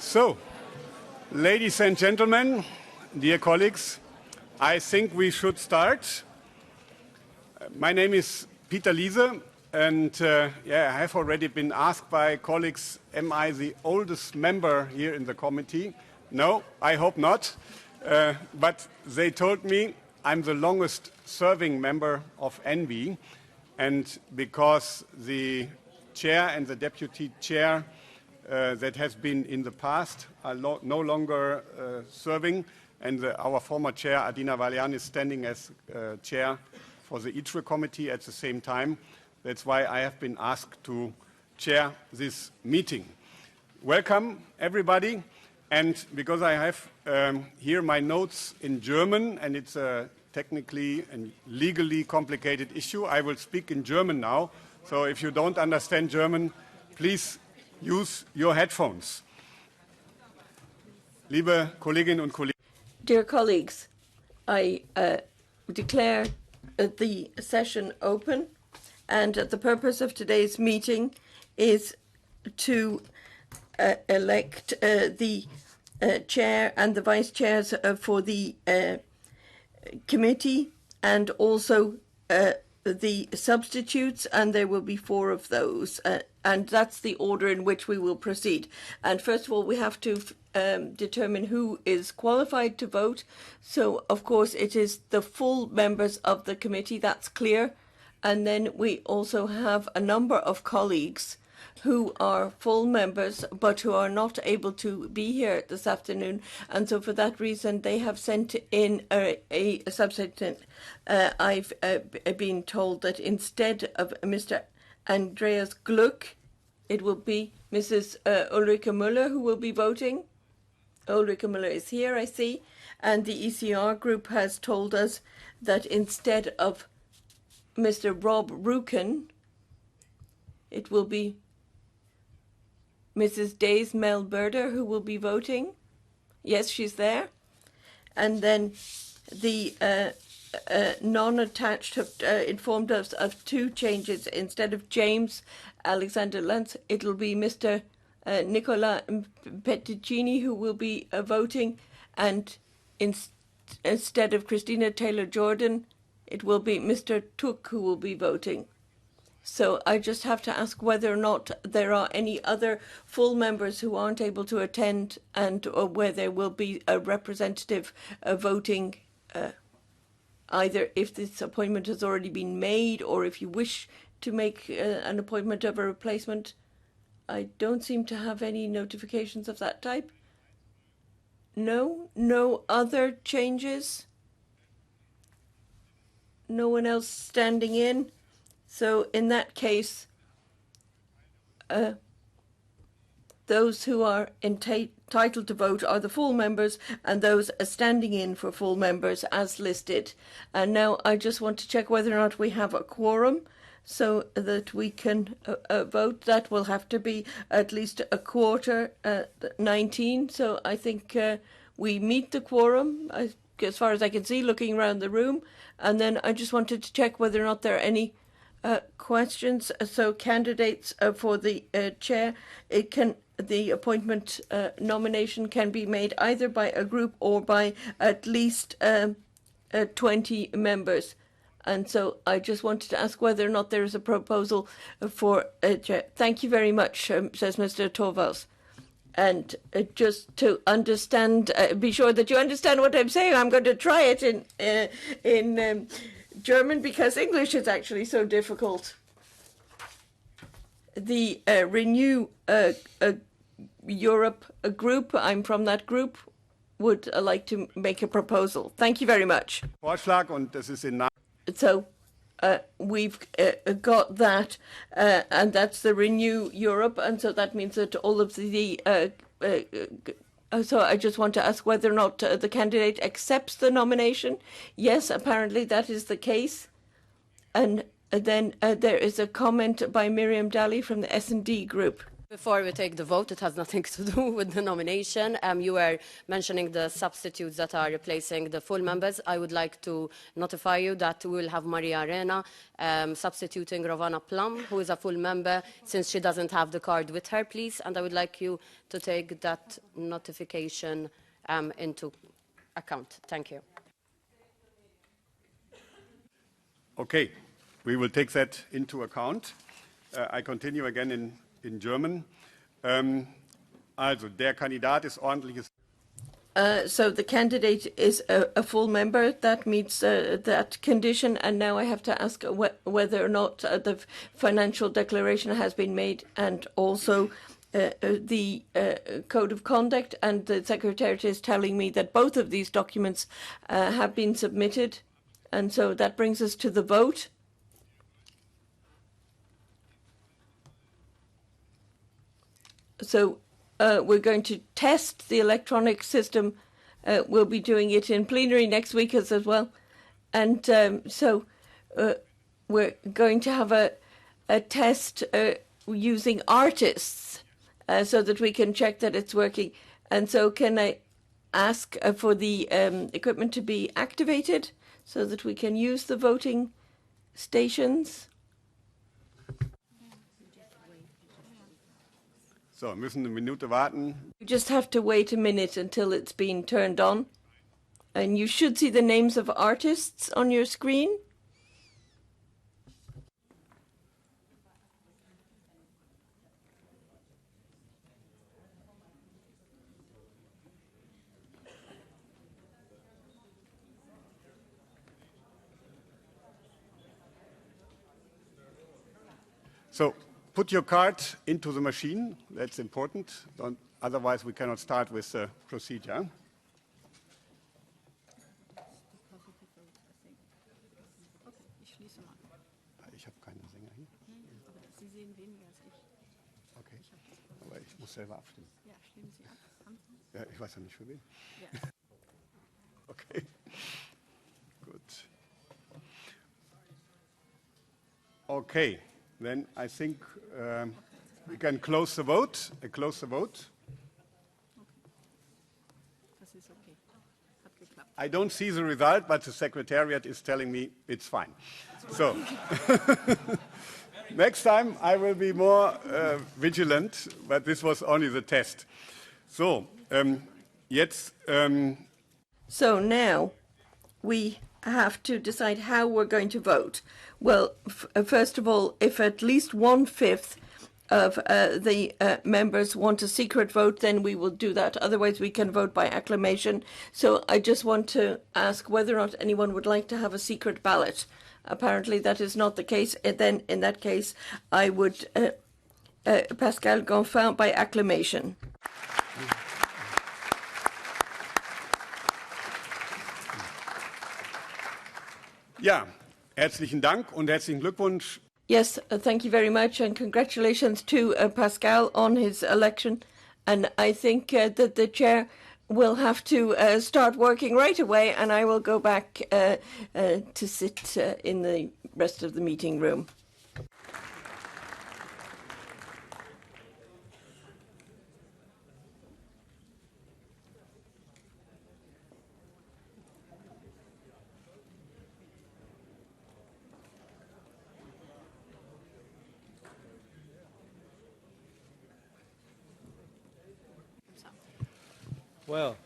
So, ladies and gentlemen, dear colleagues, I think we should start. My name is Peter Liese, and I have already been asked by colleagues, am I the oldest member here in the committee? No, I hope not. But they told me I'm the longest serving member of ENVI, and because the chair and the deputy chair that has been in the past are no longer serving, and our former chair, Adina Valian, is standing as chair for the ITRE committee at the same time. That's why I have been asked to chair this meeting. Welcome, everybody. And because I have here my notes in German, and it's a technically and legally complicated issue, I will speak in German now. So if you don't understand German, please use your headphones. Liebe Kolleginnen und Kollegen. Dear colleagues, I declare the session open, and the purpose of today's meeting is to elect the chair and the vice chairs for the committee, and also the substitutes, and there will be 4 of those, and that's the order in which we will proceed. And first of all, we have to determine who is qualified to vote. So, of course, it is the full members of the committee, that's clear. And then we also have a number of colleagues who are full members but who are not able to be here this afternoon, and so for that reason they have sent in a substitute. I've been told that instead of Mr. Andreas Gluck, it will be Mrs. Ulrike Müller who will be voting. Ulrike Müller is here, I see, and the ECR group has told us that instead of Mr. Rob Ruken, it will be Mrs. Days Melberder who will be voting. Yes, she's there. And then the non-attached have informed us of 2 changes. Instead of James Alexander Lentz, it will be Mr. Nicola Petticini who will be voting, and instead of Christina Taylor-Jordan, it will be Mr. Tuck who will be voting. So I just have to ask whether or not there are any other full members who aren't able to attend, and or where there will be a representative voting, either if this appointment has already been made or if you wish to make an appointment of a replacement. I don't seem to have any notifications of that type. No other changes? No one else standing in? So in that case, those who are entitled to vote are the full members, and those standing in for full members as listed. And now I just want to check whether or not we have a quorum so that we can vote. That will have to be at least a quarter, 19. So I think we meet the quorum, as far as I can see, looking around the room. And then I just wanted to check whether or not there are any questions. So candidates for the chair, the appointment nomination can be made either by a group or by at least 20 members. And so I just wanted to ask whether or not there is a proposal for a chair. Thank you very much, says Mr. Torvalds. And just to understand, be sure that you understand what I'm saying. I'm going to try it in German, because English is actually so difficult. The Renew Europe group, I'm from that group, would like to make a proposal. Thank you very much. Vorschlag, und das ist in So we've got that, and that's the Renew Europe, and so that means that all of the so I just want to ask whether or not the candidate accepts the nomination. Yes, apparently that is the case. And then there is a comment by Miriam Daly from the S&D group. Before we take the vote, it has nothing to do with the nomination. You were mentioning the substitutes that are replacing the full members. I would like to notify you that we will have Maria Arena substituting Rovana Plum, who is a full member, since she doesn't have the card with her, please. And I would like you to take that notification into account. Thank you. Okay, we will take that into account. I continue again in German. Also, der Kandidat ist ordentliches. So the candidate is a full member. That meets that condition. And now I have to ask whether or not the financial declaration has been made, and also the code of conduct. And the Secretariat is telling me that both of these documents have been submitted. And so that brings us to the vote. So we're going to test the electronic system. We'll be doing it in plenary next week as well. And so we're going to have a test using artists so that we can check that it's working. And so can I ask for the equipment to be activated so that we can use the voting stations? So, müssen eine Minute warten. You just have to wait a minute until it's been turned on. And you should see the names of artists on your screen. So, put your card into the machine. That's important. Otherwise, we cannot start with the procedure. Ich habe keinen Sänger hier. Aber Sie sehen weniger als ich. Okay, aber ich muss selber abstimmen. Ja, stimmen Sie ab. Ja, ich weiß ja nicht für wen. Ja. Okay, gut. Okay, then I think we can close the vote. Close the vote. Das ist okay. Hat geklappt. I don't see the result, but the Secretariat is telling me it's fine. So, next time I will be more vigilant, but this was only the test. So, jetzt... So now we have to decide how we're going to vote. Well, first of all, if at least 1/5 of the members want a secret vote, then we will do that. Otherwise, we can vote by acclamation. So I just want to ask whether or not anyone would like to have a secret ballot. Apparently, that is not the case. And then, in that case, I would Pascal Gonfin by acclamation. Ja, herzlichen Dank und herzlichen Glückwunsch. Yes, thank you very much, and congratulations to Pascal on his election. And I think that the chair will have to start working right away, and I will go back to sit in the rest of the meeting room. Well,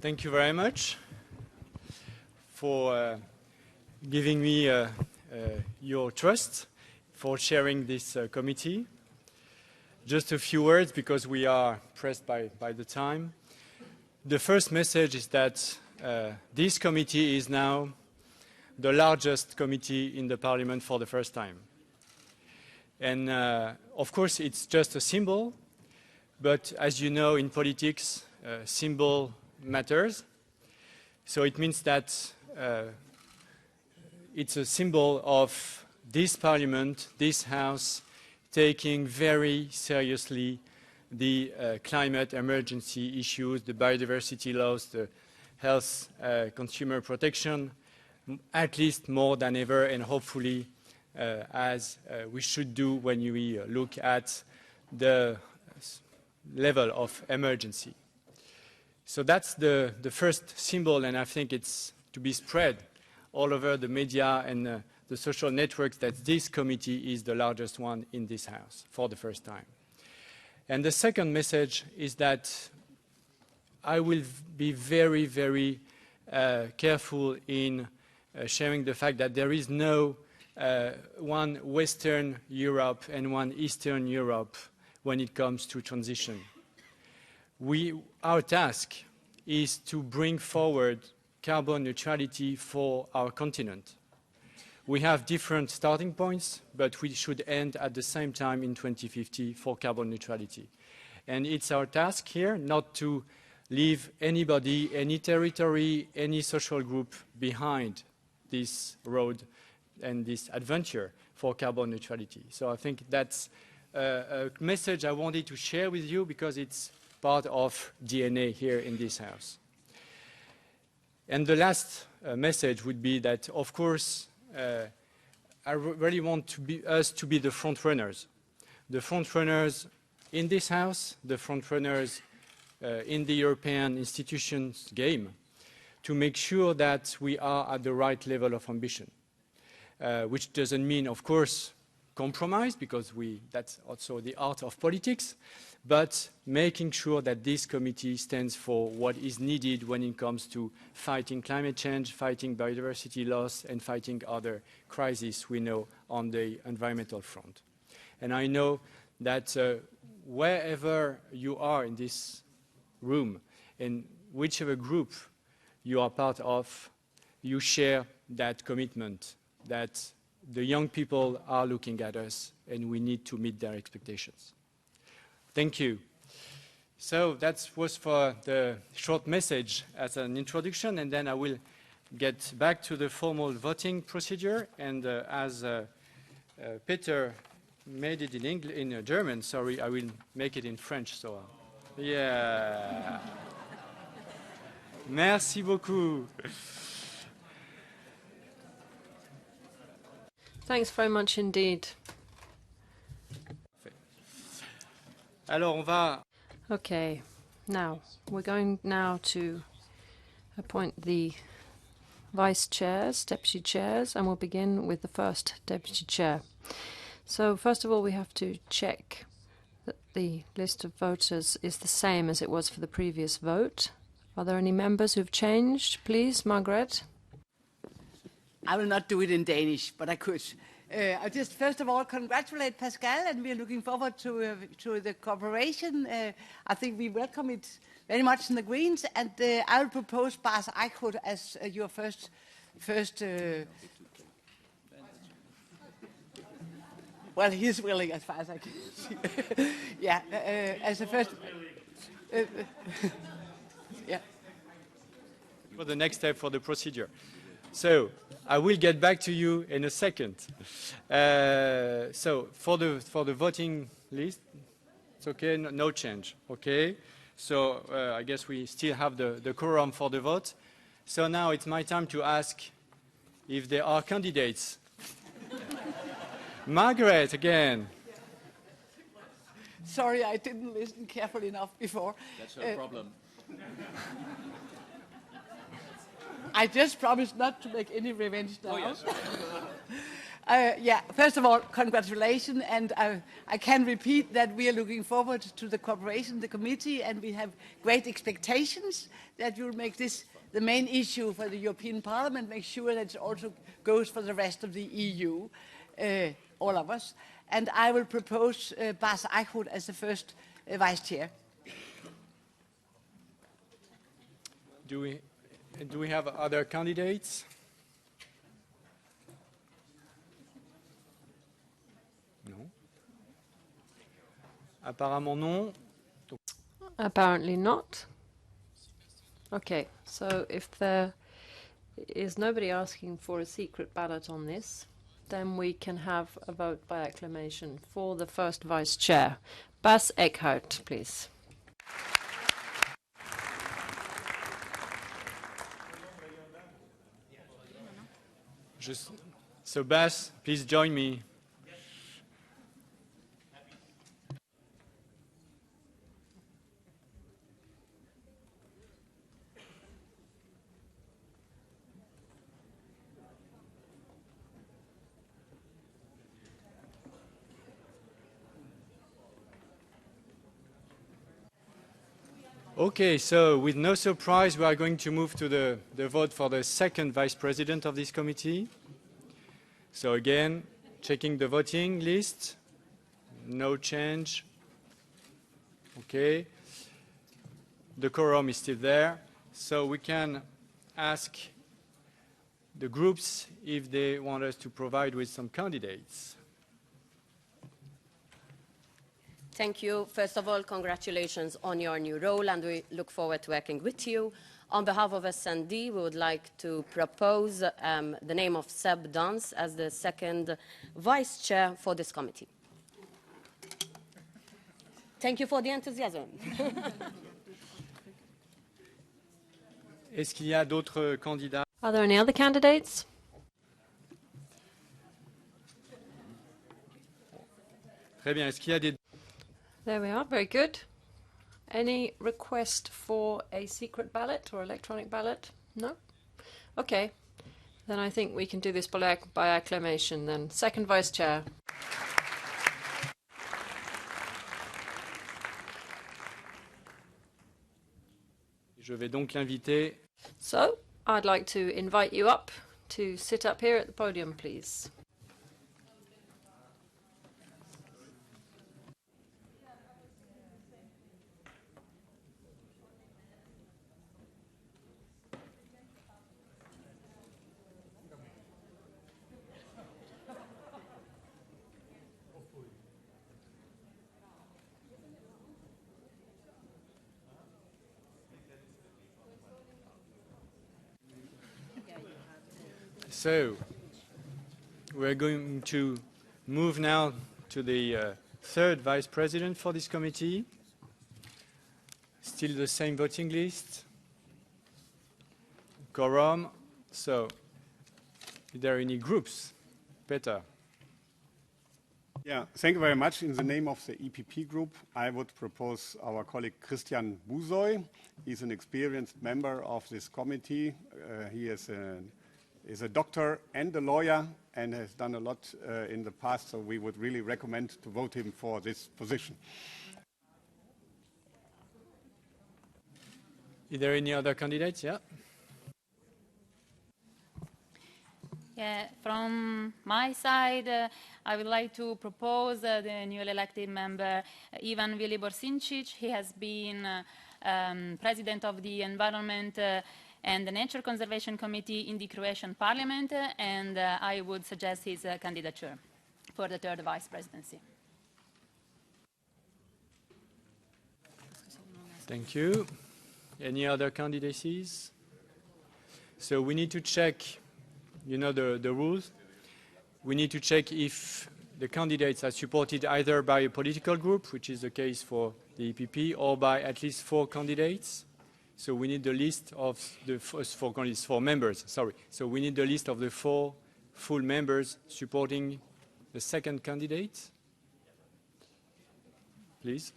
thank you very much for giving me your trust, for chairing this committee. Just a few words, because we are pressed by the time. The first message is that this committee is now the largest committee in the Parliament for the first time. And of course, it's just a symbol, but as you know, in politics, symbol matters. So it means that it's a symbol of this Parliament, this House, taking very seriously the climate emergency issues, the biodiversity loss, the health, consumer protection, at least more than ever, and hopefully as we should do when we look at the level of emergency. So that's the first symbol, and I think it's to be spread all over the media and the social networks that this committee is the largest one in this House for the first time. And the second message is that I will be very, very careful in sharing the fact that there is no one Western Europe and one Eastern Europe when it comes to transition. Our task is to bring forward carbon neutrality for our continent. We have different starting points, but we should end at the same time in 2050 for carbon neutrality. And it's our task here not to leave anybody, any territory, any social group behind this road and this adventure for carbon neutrality. So I think that's a message I wanted to share with you because it's part of DNA here in this House. And the last message would be that, of course, I really want us to be the front runners. The front runners in this House, the front runners in the European institutions game, to make sure that we are at the right level of ambition, which doesn't mean, of course, compromise, because that's also the art of politics, but making sure that this committee stands for what is needed when it comes to fighting climate change, fighting biodiversity loss, and fighting other crises we know on the environmental front. And I know that wherever you are in this room, in whichever group you are part of, you share that commitment that the young people are looking at us and we need to meet their expectations. Thank you. So that was for the short message as an introduction, and then I will get back to the formal voting procedure. And as Peter made it in German, sorry, I will make it in French. So, yeah. Merci beaucoup. Thanks very much indeed. Alors, on va... Okay, now we're going now to appoint the vice chairs, deputy chairs, and we'll begin with the first deputy chair. So first of all, we have to check that the list of voters is the same as it was for the previous vote. Are there any members who've changed? Please, Margaret. I will not do it in Danish, but I could. I just first of all congratulate Pascal, and we are looking forward to the cooperation. I think we welcome it very much in the Greens, and I will propose Bas Eickhout as your first. Well, he's willing as far as I can see. Yeah, as the first. Yeah. For the next step for the procedure. So I will get back to you in a second. So for the voting list, it's okay, no change, okay? So I guess we still have the quorum for the vote. So now it's my time to ask if there are candidates. Margaret, again. Sorry, I didn't listen carefully enough before. That's her problem. I just promised not to make any revenge now. Oh, yes. Yeah, first of all, congratulations, and I can repeat that we are looking forward to the cooperation in the committee, and we have great expectations that you'll make this the main issue for the European Parliament, make sure that it also goes for the rest of the EU, all of us. And I will propose Bas Eickhout as the first vice chair. Do we have other candidates? No. Apparemment non. Apparently not. Okay, so if there is nobody asking for a secret ballot on this, then we can have a vote by acclamation for the first vice chair. Bas Eickhout, please. So Bas, please join me. Okay, so with no surprise, we are going to move to the vote for the second vice president of this committee. So again, checking the voting list. No change. Okay. The quorum is still there. So we can ask the groups if they want us to provide with some candidates. Thank you. First of all, congratulations on your new role, and we look forward to working with you. On behalf of S&D, we would like to propose the name of Seb Dance as the second vice chair for this committee. Thank you for the enthusiasm. Est-ce qu'il y a d'autres candidats? Are there any other candidates? Très bien. Est-ce qu'il y a des... There we are, very good. Any request for a secret ballot or electronic ballot? No? Okay. Then I think we can do this by acclamation then. Second vice chair. Je vais donc l'inviter. So, I'd like to invite you up to sit up here at the podium, please. So, we're going to move now to the third vice president for this committee. Still the same voting list. Quorum. So, are there any groups? Peter. Yeah, thank you very much. In the name of the EPP group, I would propose our colleague Christian Busoy. He's an experienced member of this committee. He is a doctor and a lawyer and has done a lot in the past, so we would really recommend to vote him for this position. Is there any other candidates? Yeah. Yeah, from my side, I would like to propose the newly elected member, Ivan Vilibor Sinčić. He has been president of the Environment and the Nature Conservation Committee in the Croatian Parliament, and I would suggest his candidature for the third vice presidency. Thank you. Any other candidacies? So we need to check, you know the rules. We need to check if the candidates are supported either by a political group, which is the case for the EPP, or by at least 4 candidates. So we need the list of the first 4 candidates, 4 members, sorry. So we need the list of the 4 full members supporting the second candidate. Please.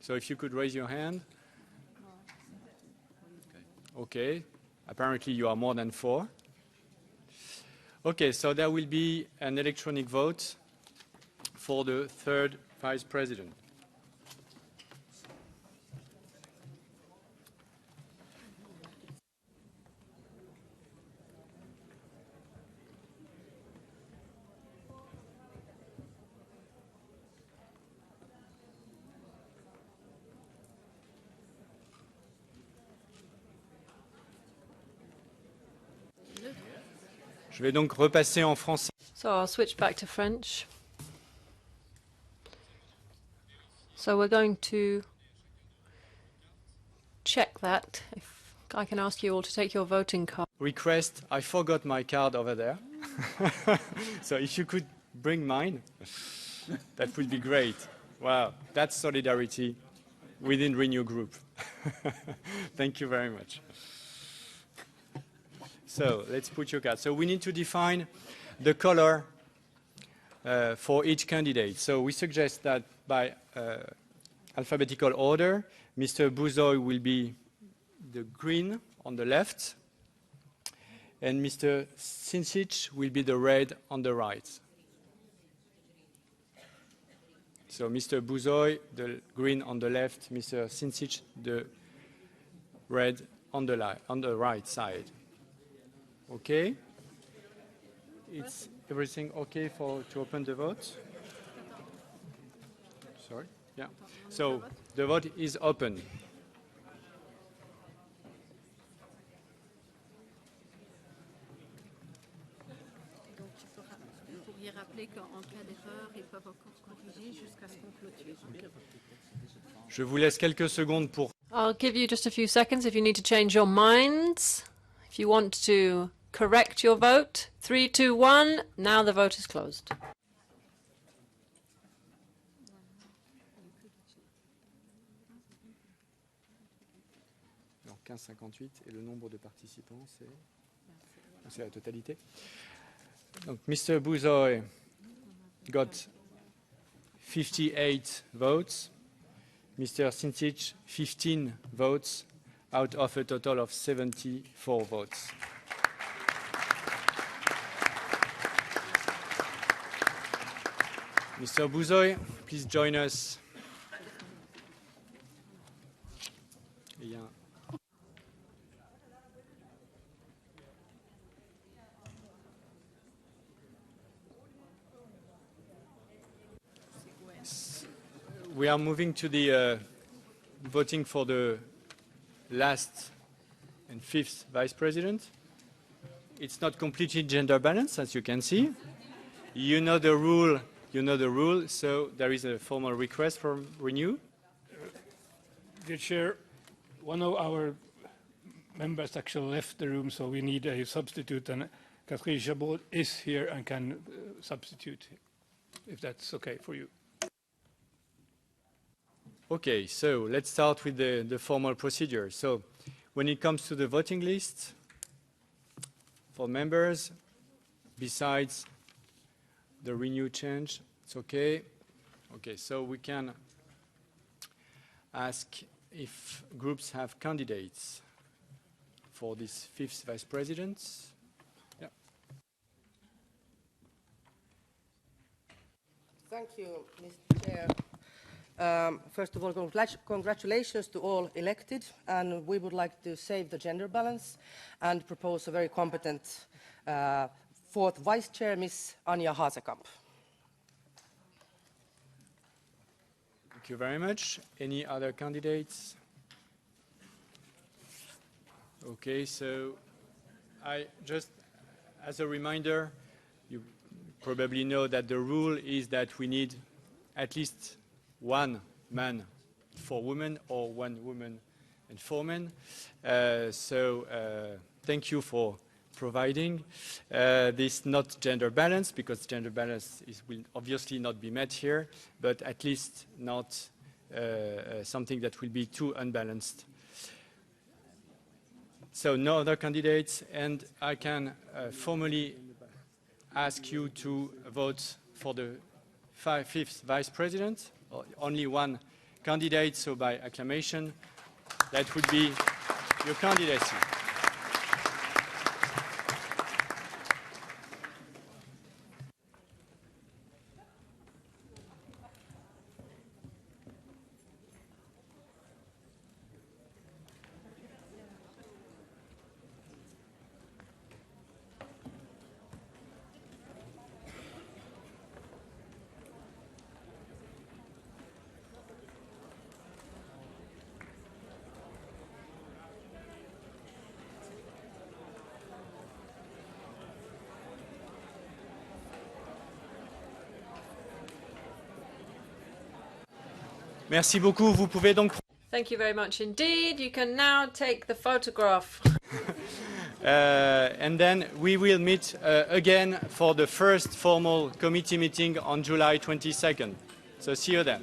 So if you could raise your hand. Okay. Apparently you are more than 4. Okay, so there will be an electronic vote for the third vice president. Je vais donc repasser en français. So I'll switch back to French. So we're going to check that. If I can ask you all to take your voting card. Request, I forgot my card over there. So if you could bring mine, that would be great. Wow, that's solidarity within Renew Group. Thank you very much. So let's put your card. So we need to define the color for each candidate. So we suggest that by alphabetical order, Mr. Busoy will be the green on the left, and Mr. Sinčić will be the red on the right. So Mr. Buzoy, the green on the left, Mr. Sinčić, the red on the right side. Okay? It's everything okay to open the vote? Sorry? Yeah. So the vote is open. Pourriez rappeler qu'en cas d'erreur, ils peuvent encore corriger jusqu'à ce qu'on clôture. Je vous laisse quelques secondes pour... I'll give you just a few seconds if you need to change your minds. If you want to correct your vote. 3, 2, 1. Now the vote is closed. Alors 15,58 et le nombre de participants, c'est la totalité. Donc Mr. Buzoy got 58 votes. Mr. Sinčić 15 votes out of a total of 74 votes. Mr. Buzoy, please join us. We are moving to the voting for the last and fifth vice president. It's not completely gender balanced, as you can see. You know the rule. So there is a formal request from Renew. Dear Chair, one of our members actually left the room, so we need a substitute, and Catherine Chabot is here and can substitute, if that's okay for you. Okay, so let's start with the formal procedure. So when it comes to the voting list for members, besides the Renew change, it's okay. Okay, so we can ask if groups have candidates for this fifth vice president. Yeah. Thank you, Mr. Chair. First of all, congratulations to all elected, and we would like to save the gender balance and propose a very competent fourth vice chair, Ms. Anja Hazekamp. Thank you very much. Any other candidates? Okay, so I just, as a reminder, you probably know that the rule is that we need at least one man for women or one woman and 4 men. Thank you for providing this not gender balance, because gender balance will obviously not be met here, but at least not something that will be too unbalanced. So no other candidates, and I can formally ask you to vote for the fifth vice president. Only one candidate, so by acclamation, that would be your candidacy. Merci beaucoup. Vous pouvez donc... Thank you very much indeed. You can now take the photograph. And then we will meet again for the first formal committee meeting on July 22nd. So see you then.